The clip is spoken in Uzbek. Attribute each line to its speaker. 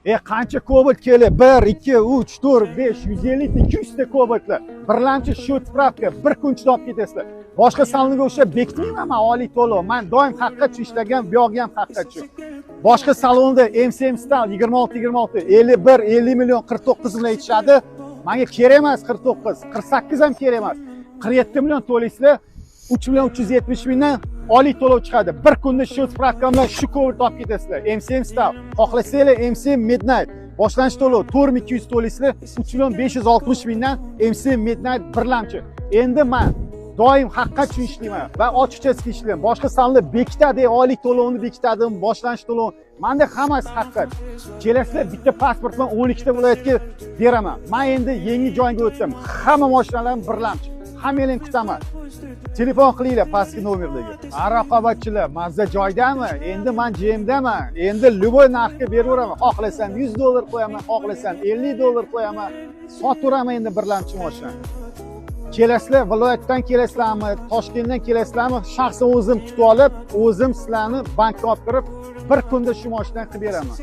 Speaker 1: Qancha Cobalt keldi? 1, 2, 3, 4, 5, 150 ta 200 ta Cobaltlar. Birlamchi shot spravka bir kun ichida olib ketasizlar. Boshqa salonga o'xshab bekitmayman men oliy to'lov. Men doim haqqa ishlagan, bu yoqga ham haqqa tush. Boshqa salonda MCM Style 26, 51, 50 million 49 million aytishadi. Menga kerak emas 49, 48 ham kerak emas. 47 million to'laysizlar, 3 million 370 mingdan oliy to'lov chiqadi. Bir kunda shu spravka bilan shu Cobalt olib ketasizlar. MCM Style. Xohlasanglar MCM Midnight boshlanish to'lov 4200 to'laysizlar, 3 million 560 mingdan MCM Midnight birlamchi. Endi men doim haqqa tushun ishlayman va ochiqchasiga ishlayman. Boshqa salonda bekitadi, oliy to'lovni bekitadi, boshlanish to'lov. Menda hammasi haqqa. Kelasizlar bitta pasport bilan 12 ta viloyatga beraman. Men endi yangi joyga o'tdim. Hamma mashinalarni birlamchi. Hammanglarni kutaman. Telefon qilinglar pastki nomerdagi. Raqobatchilar, mazza joydami? Endi men jemdaman. Endi любой narxga beraveraman. Xohlasam $100 qo'yaman, xohlasam $50 qo'yaman. Sotaveraman endi birlamchi mashina. Kelasizlar, viloyatdan kelasizlarmi, Toshkentdan kelasizlarmi? Shaxsan o'zim kutib olib, o'zim sizlarni bankka olib kirib, bir kunda shu mashinani qilib beraman.